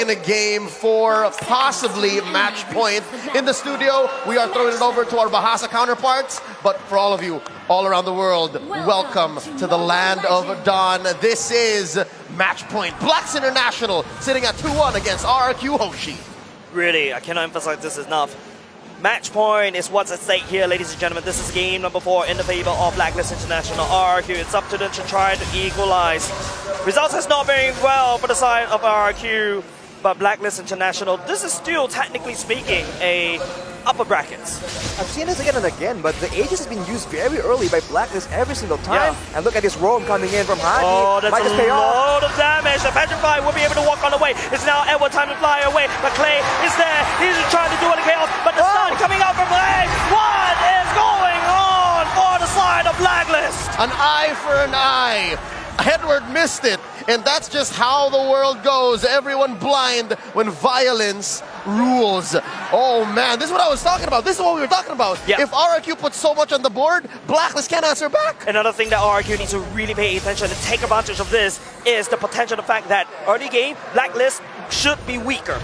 in a game for possibly match point. In the studio, we are throwing it over to our Bahasa counterparts, but for all of you all around the world, welcome to the land of Dawn. This is match point. Blacks International sitting at 2-1 against Rrq Hoshi. Really, I cannot emphasize this enough. Match point is what's at stake here, ladies and gentlemen. This is game number 4 in the favor of Blacklist International. Rrq, it's up to them to try to equalize. Results has not been well for the side of Rrq, but Blacklist International, this is still, technically speaking, a upper brackets. I've seen this again and again, but the Aegis has been used very early by Blacklist every single time. Yeah. And look at this roam coming in from Haji. Oh, that's Might just a pay off. load of damage. The Petrify will be able to walk on the way. It's now Edward time to fly away. But Clay is there. He's trying to do it in chaos. But the stun coming out from Clay. What is going on for the side of Blacklist? An eye for an eye. Edward missed it, and that's just how the world goes. Everyone blind when violence rules. Oh man, this is what I was talking about. This is what we were talking about. Yeah. If Rrq puts so much on the board, Blacklist can't answer back. Another thing that Rrq needs to really pay attention and take advantage of this is the potential, the fact that early game, Blacklist should be weaker.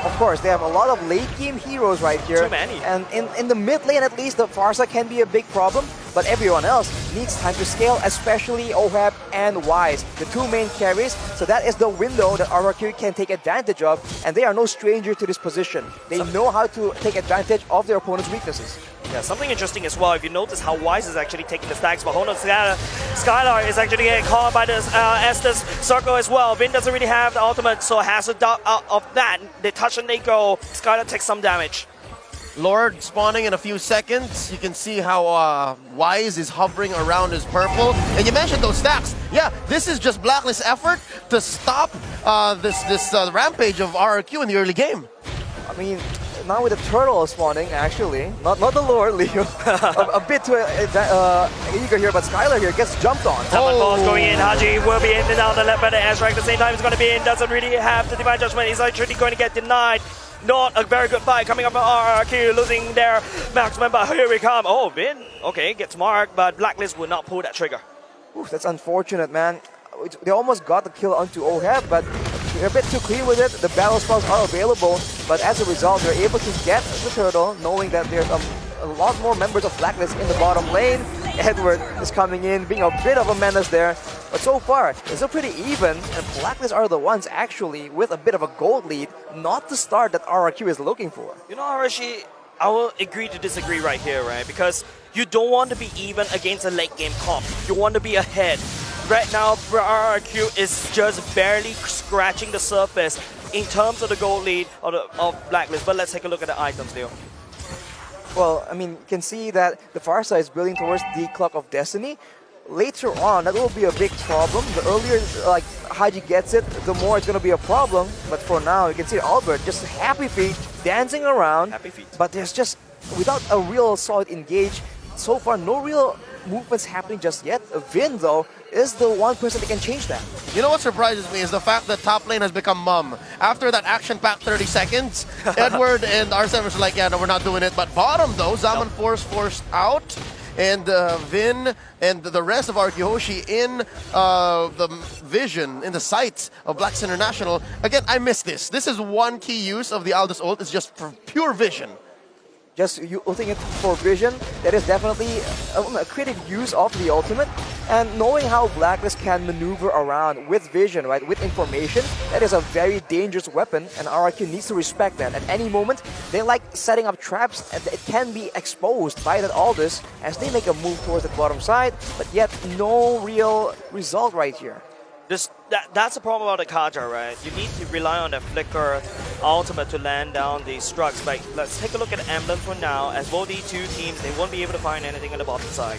Of course, they have a lot of late game heroes right here. Too many. And in the mid lane at least, the Pharsa can be a big problem, but everyone else needs time to scale, especially OHAP and Wise, the two main carries. So that is the window that Rrq can take advantage of, and they are no stranger to this position. They know how to take advantage of their opponent's weaknesses. Yeah, something interesting as well, if you notice how Wise is actually taking the stacks, but hold on, Skylar is actually getting caught by this Estes circle as well. Vin doesn't really have the ultimate, so has a doubt out of that. They touch and they go. Skylar takes some damage. Lord spawning in a few seconds. You can see how Wise is hovering around his purple. And you mentioned those stacks. Yeah, this is just Blacklist's effort to stop this rampage of Rrq in the early game. I mean, now with the turtle spawning, actually, not the Lord, Leo, a bit too eager here, but Skylar here gets jumped on. Someone falls going in. Haji will be in and down the left by the Azrac. At the same time, he's going to be in. Doesn't really have the Divine Judgment. He's actually going to get denied. Not a very good fight coming up from Rrq, losing their marksman, but here we come. Oh, Vin, okay, gets marked, but Blacklist will not pull that trigger. Ooh, that's unfortunate, man. They almost got the kill onto OHAP, but they're a bit too clean with it. The battle spells are available, but as a result, they're able to get the turtle, knowing that there's a lot more members of Blacklist in the bottom lane. Edward is coming in, being a bit of a menace there. But so far, it's still pretty even, and Blacklist are the ones actually with a bit of a gold lead, not the start that Rrq is looking for. You know, Arashi, I will agree to disagree right here, right? Because you don't want to be even against a late game comp. You want to be ahead. Right now, Rrq is just barely scratching the surface in terms of the gold lead of Blacklist. But let's take a look at the items, Leo. Well, I mean, you can see that the Pharsa is building towards the Clock of Destiny. Later on, that will be a big problem. The earlier like Haji gets it, the more it's going to be a problem. But for now, you can see Albert just happy feet, dancing around. Happy feet. But there's just, without a real solid engage, so far no real movements happening just yet. Vin, though, is the one person that can change that. You know what surprises me is the fact that top lane has become mum. After that action-packed 30 seconds, Edward and R7 are like, yeah, no, we're not doing it. But bottom, though, Zaman forced out. And Vin and the rest of Rrq Hoshi in the vision, in the sights of Blacks International. Again, I miss this. This is one key use of the Aldous ult. It's just for pure vision. Just ulting it for vision, that is definitely a creative use of the ultimate. And knowing how Blacklist can maneuver around with vision, right, with information, that is a very dangerous weapon, and Rrq needs to respect that. At any moment, they like setting up traps, and it can be exposed by that Aldous as they make a move towards the bottom side, but yet no real result right here. That's the problem about the Kaja, right? You need to rely on that Flicker ultimate to land down these structs. But let's take a look at the emblem for now. As both these two teams, they won't be able to find anything on the bottom side.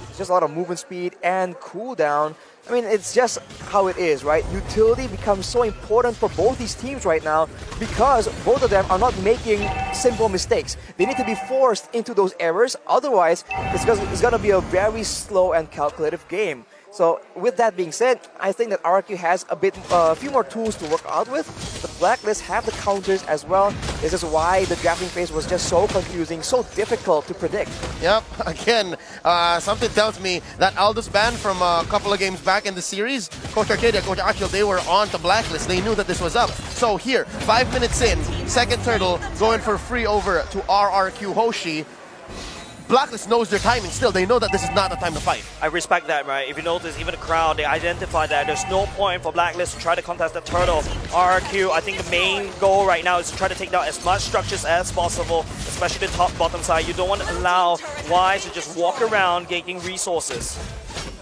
It's just a lot of movement speed and cooldown. I mean, it's just how it is, right? Utility becomes so important for both these teams right now because both of them are not making simple mistakes. They need to be forced into those errors. Otherwise, it's going to be a very slow and calculative game. So with that being said, I think that Rrq has a few more tools to work out with. The Blacklist have the counters as well. This is why the drafting phase was just so confusing, so difficult to predict. Yep, again, something tells me that Aldous ban from a couple of games back in the series, Coach Arcadia, Coach Achille, they were on to Blacklist. They knew that this was up. So here, 5 minutes in, second turtle going for free over to Rrq Hoshi. Blacklist knows their timing still. They know that this is not the time to fight. I respect that, right? If you notice, even the crowd, they identify that there's no point for Blacklist to try to contest the turtle. Rrq, I think the main goal right now is to try to take down as much structures as possible, especially the top-bottom side. You don't want to allow Wise to just walk around gaining resources.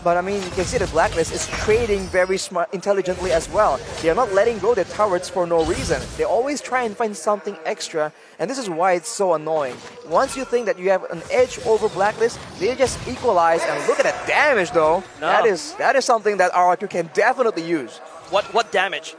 But I mean, you can see the Blacklist is trading very smart, intelligently as well. They are not letting go their turrets for no reason. They always try and find something extra, and this is why it's so annoying. Once you think that you have an edge over Blacklist, they just equalize, and look at that damage though. No. That is something that Rrq can definitely use. What damage?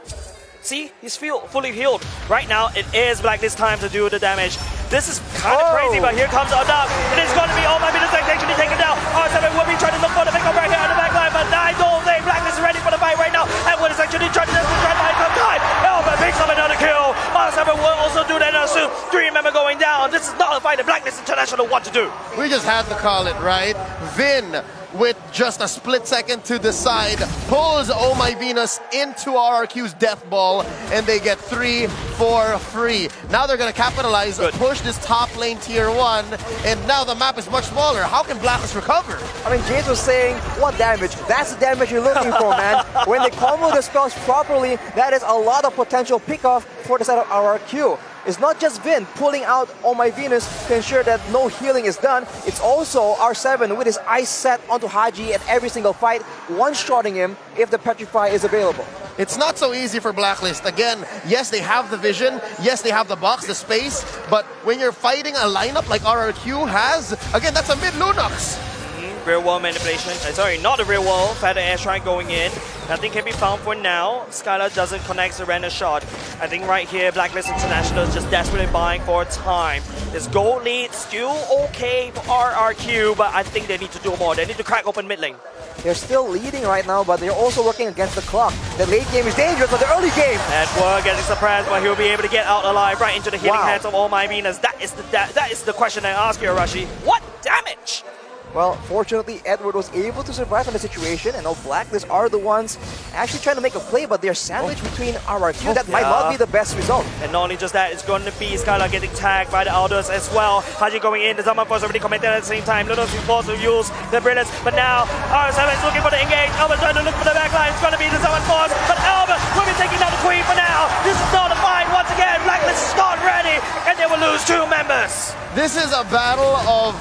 See, he's fully healed. Right now, it is Blacklist time to do the damage. This is kind of crazy, but here comes Adab. It is going to be all my minutes actually taken down. R7 will be trying to look for the pickup right here on the back line, but I don't think Blacklist is ready for the fight right now. And what is actually trying to buy some time. Elba picks up another kill. R7 will also do that now soon. 3 member going down. This is not a fight that Blacklist International want to do. We just had to call it, right? Vin, with just a split second to decide, pulls Oh My Venus into Rrq's death ball, and they get 3 for free. Now they're going to capitalize, push this top lane tier 1, and now the map is much smaller. How can Blacklist recover? I mean, James was saying, what damage? That's the damage you're looking for, man. When they combo the spells properly, that is a lot of potential pickoff for the side of Rrq. It's not just Vin pulling out Oh My Venus to ensure that no healing is done. It's also R7 with his eyes set onto Haji at every single fight, one-shotting him if the Petrify is available. It's not so easy for Blacklist. Again, yes, they have the vision. Yes, they have the box, the space. But when you're fighting a lineup like Rrq has, again, that's a mid-Lunox. Real world manipulation. Sorry, not the real world. Feather airstrike going in. Nothing can be found for now. Skylar doesn't connect the random shot. I think right here, Blacklist International is just desperately buying for time. This gold lead still okay for Rrq, but I think they need to do more. They need to crack open mid lane. They're still leading right now, but they're also working against the clock. The late game is dangerous, but the early game. Edward getting surprised, but he'll be able to get out alive right into the healing hands of All My Venus. That is the question I ask you, Arashi. What damage? Well, fortunately, Edward was able to survive in the situation, and now Blacklist are the ones actually trying to make a play, but they're sandwiched between Rrq. That might not be the best result. And not only just that, it's going to be Skylar getting tagged by the Aldous as well. Haji going in, the Zaman Force already commented at the same time. Lunos is forced to use the Brilliance, but now R7 is looking for the engage. Albert trying to look for the backline. It's going to be the Zaman Force, but Albert will be taking down the Queen for now. This is not a fight once again. Blacklist is not ready, and they will lose 2 members. This is a battle of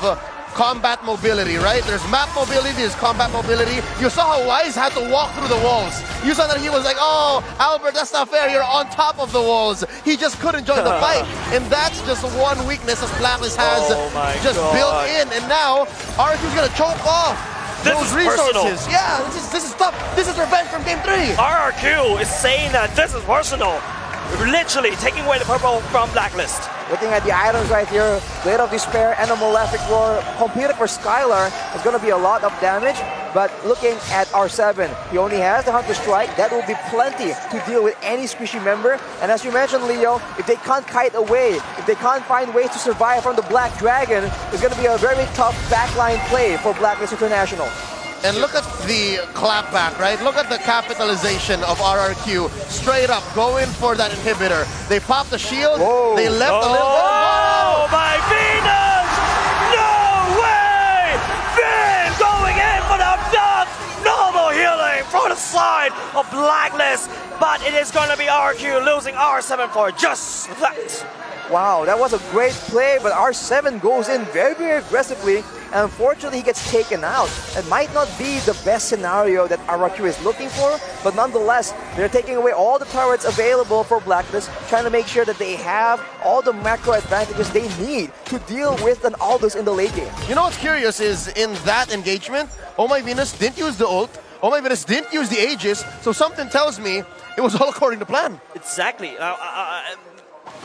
combat mobility, right? There's map mobility, there's combat mobility. You saw how Wise had to walk through the walls. You saw that he was like, oh, Albert, that's not fair. You're on top of the walls. He just couldn't join the fight. And that's just one weakness that Blacklist has built in. And now, Rrq's going to choke off those resources. Personal. Yeah, this is tough. This is revenge from game 3. Rrq is saying that this is personal. Literally taking away the purple from Blacklist. Looking at the items right here, Blade of Despair and a Malefic Roar competed for Skylar. It's going to be a lot of damage, but looking at R7, he only has the Hunter Strike. That will be plenty to deal with any squishy member. And as you mentioned, Leo, if they can't kite away, if they can't find ways to survive from the Black Dragon, it's going to be a very tough backline play for Blacklist International. And look at the clapback, right? Look at the capitalization of Rrq. Straight up, going for that inhibitor. They popped the shield, they left a little bit of Oh my Venus! No way! Vin going in for the duck! Normal healing from the side of Blacklist, but it is going to be Rrq losing R7 for just that. Wow, that was a great play, but R7 goes in very aggressively, and unfortunately he gets taken out. It might not be the best scenario that Rrq is looking for, but nonetheless, they're taking away all the turrets available for Blacklist, trying to make sure that they have all the macro advantages they need to deal with an Aldous in the late game. You know what's curious is in that engagement, Oh My Venus didn't use the ult, Oh My Venus didn't use the Aegis, so something tells me it was all according to plan. Exactly.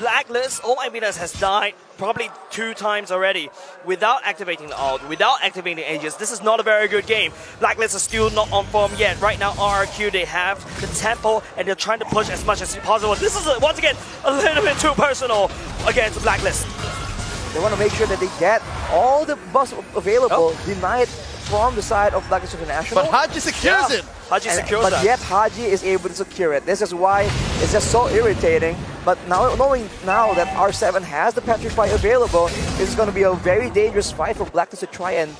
Blacklist, oh my goodness, has died probably 2 times already without activating the ult, without activating Aegis. This is not a very good game. Blacklist is still not on form yet. Right now, Rrq, they have the tempo and they're trying to push as much as possible. This is, once again, a little bit too personal against Blacklist. They want to make sure that they get all the buffs available denied from the side of Blacklist International. But Haji secures it. Haji secures that. But yet Haji is able to secure it. This is why it's just so irritating. But now, knowing now that R7 has the Petrify available, this is going to be a very dangerous fight for Blacklist to try and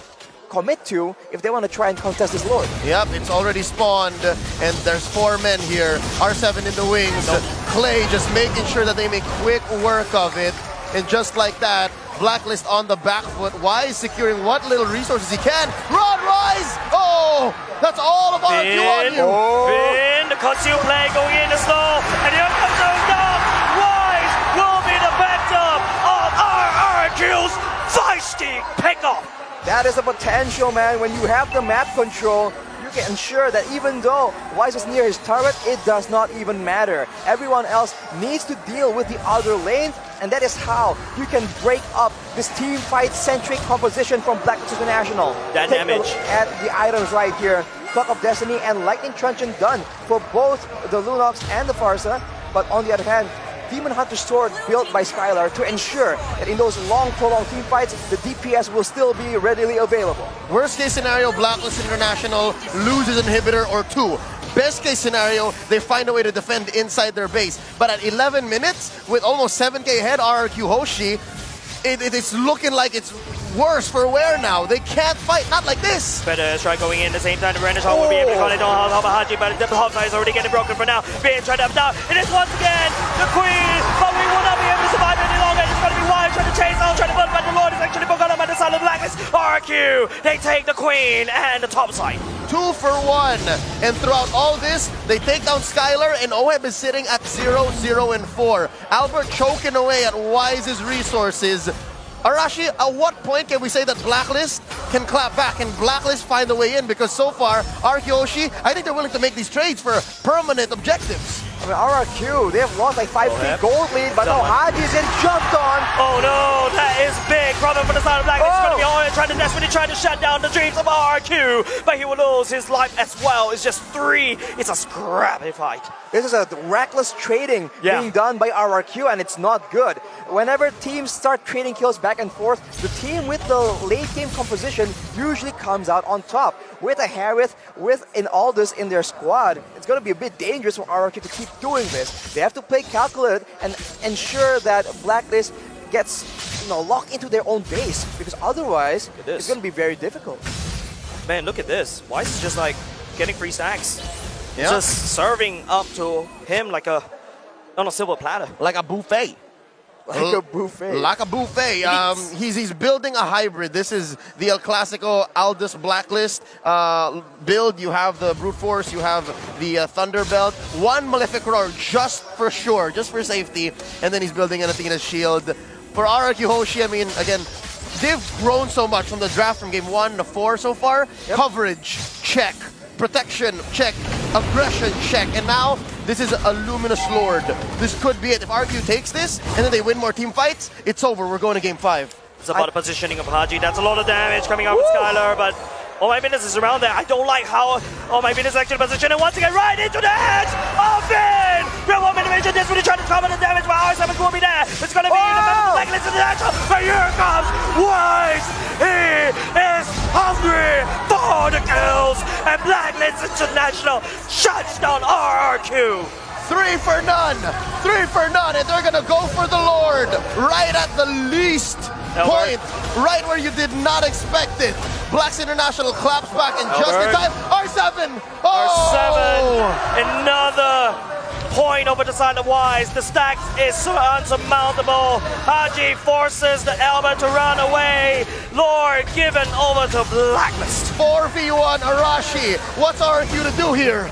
commit to if they want to try and contest this Lord. Yep, it's already spawned, and there's 4 men here. R7 in the wings. Clay just making sure that they make quick work of it. And just like that, Blacklist on the back foot. Wise securing what little resources he can. Run, Rise! Oh! That's all of Rrq on you! Vin, the conceal play going in the slow, and here comes the down. Wise will be the victim of Rrq's feisty pickoff. That is the potential, man. When you have the map control, you can ensure that even though Wise is near his turret, it does not even matter. Everyone else needs to deal with the other lane, and that is how you can break up this team fight-centric composition from Blacklist International. That Take damage. a look at the items right here. Clock of Destiny and Lightning Truncheon done for both the Lunox and the Pharsa. But on the other hand, Demon Hunter Sword built by Skylar to ensure that in those long, prolonged team fights, the DPS will still be readily available. Worst case scenario, Blacklist International loses an inhibitor or 2. Best case scenario, they find a way to defend inside their base. But at 11 minutes, with almost 7k ahead, Rrq Hoshi, it is looking like it's worse for wear now. They can't fight, not like this. Better strike going in at the same time. The Render Shot will be able to call it on Haji, but the top side is already getting broken for now. Being tried up now. It is once again the Queen, but we will not be able to survive any longer. It's going to be Wise trying to chase out, trying to build, but the Lord is actually broken up by the side of Blacklist. Rrq, they take the Queen and the top side. 2 for 1. And throughout all this, they take down Skylar, and Oheb is sitting at 0, 0, and 4. Albert choking away at Wise's resources. Arashi, at what point can we say that Blacklist can clap back and Blacklist find a way in? Because so far, Rrq Hoshi, I think they're willing to make these trades for permanent objectives. I mean, Rrq, they have lost like 5k gold lead, but no, Haji's in jumped on. Oh no, that is big problem for the side of Blacklist. It's going to be Owen trying to desperately try to shut down the dreams of Rrq, but he will lose his life as well. It's just 3. It's a scrappy fight. This is a reckless trading being done by Rrq, and it's not good. Whenever teams start trading kills back and forth, the team with the late game composition usually comes out on top. With a Harith, with an Aldous in their squad, it's going to be a bit dangerous for Rrq to keep doing this. They have to play calculated and ensure that Blacklist gets locked into their own base, because otherwise it's going to be very difficult. Man, look at this. Wise is just like getting free stacks. Yeah. Just serving up to him like on a silver platter. Like a buffet. Like a buffet. Like a buffet. He's building a hybrid. This is the El Clasico Aldous Blacklist build. You have the Brute Force, you have the Thunder Belt. 1 Malefic Roar just for sure, just for safety. And then he's building an Athena's Shield. For Rrq Hoshi, I mean, again, they've grown so much from the draft from game 1 to 4 so far. Yep. Coverage, check. Protection, check. Aggression, check. And now, this is a Luminous Lord. This could be it. If Rrq takes this, and then they win more team fights, it's over. We're going to game 5. It's about the positioning of Haji. That's a lot of damage coming out with Skylar, but oh my goodness, is around there. I don't like how, oh my goodness, actually position, and once again, right into the hands of Vin! Real 1 minute vision, this really trying to cover the damage, but R7 will be there. It's going to be in the middle of Blacklist International, but here comes Wise! He is hungry for the kills, and Blacklist International shuts down Rrq. 3 for none! 3 for none, and they're gonna go for the Lord! Right at the least point, right where you did not expect it. Blacks International claps back in just in time. R7! Oh! R7, another point over the side of Wise. The stack is so unsurmountable. Haji forces the Elba to run away. Lord given over to Blacklist. 4v1 Arashi. What's Rrq to do here?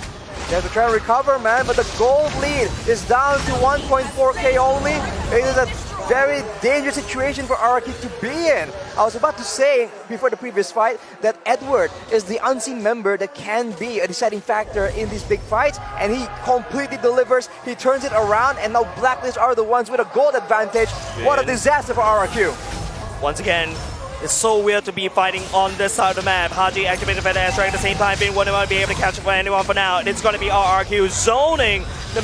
They have to try and recover, man, but the gold lead is down to 1.4k only. It is a very dangerous situation for Rrq to be in. I was about to say before the previous fight that Edward is the unseen member that can be a deciding factor in these big fights, and he completely delivers. He turns it around, and now Blacklist are the ones with a gold advantage. What a disaster for Rrq. Once again, it's so weird to be fighting on this side of the map. Haji activated for the airstrike at the same time, being one won't be able to catch up for anyone for now. It's going to be Rrq zoning the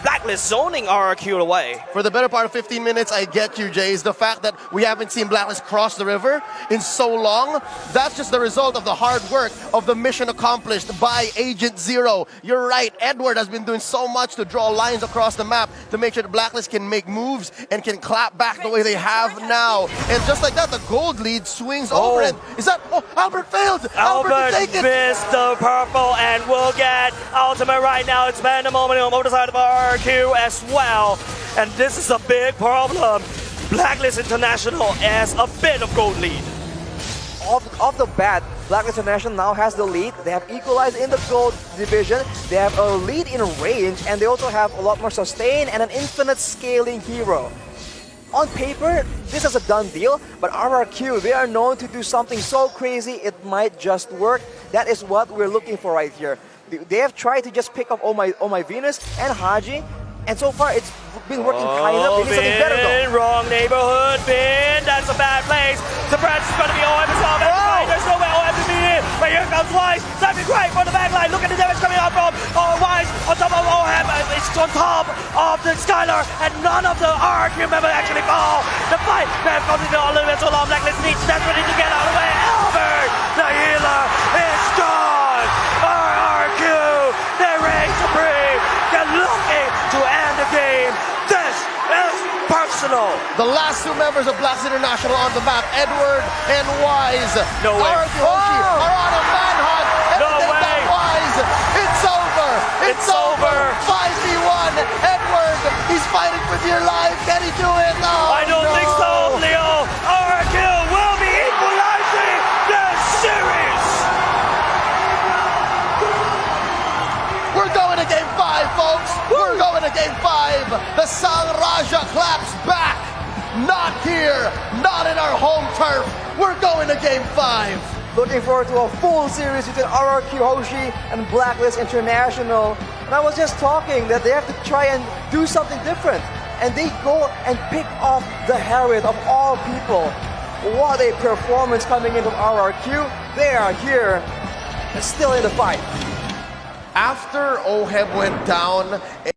Blacklist zoning Rrq away. For the better part of 15 minutes, I get you, Jays. The fact that we haven't seen Blacklist cross the river in so long, that's just the result of the hard work of the mission accomplished by Agent Zero. You're right, Edward has been doing so much to draw lines across the map to make sure the Blacklist can make moves and can clap back the way they have now. And just like that, the gold lead swings over it. Is that, Albert failed! Albert take it! missed the purple and will get ultimate right now. It's Pandemonium over the side of Rrq as well. And this is a big problem. Blacklist International has a bit of gold lead. Off the bat, Blacklist International now has the lead. They have equalized in the gold division. They have a lead in range, and they also have a lot more sustain and an infinite scaling hero. On paper, this is a done deal, but Rrq, they are known to do something so crazy it might just work. That is what we're looking for right here. They have tried to just pick up Oh My Venus and Haji, and so far it's been working kind of. They need something better though. Wrong neighborhood, Bin. That's a bad place. Surprise is going to be OM himself. There's no way OM to be in. But here comes Wise. Diving right for the backline. Look at the damage coming out from Wise on top of OM. It's on top of the Skylar, and none of the Rrq members actually fall. The fight may have gone into a little bit so long. Blacklist needs desperately to get out of the way. Albert, the healer, is gone. Rrq, they reign supreme. They're looking to end the game. This is personal. The last two members of Blacklist International on the map, Edward and Wise. No way. Rrq are on a manhunt. And No they take way. that Wise. It's over. It's over. 5v1. Edward, he's fighting for dear life. Can he do it? Oh, I don't think so, Leo. Rrq will be equalizing the series. We're going to game 5, folks. We're going to game 5. The Sang Raja claps back. Not here. Not in our home turf. We're going to game 5. Looking forward to a full series between Rrq Hoshi and Blacklist International. And I was just talking that they have to try and do something different. And they go and pick off the Harriet of all people. What a performance coming in from Rrq. They are here and still in the fight. After OHEB went down,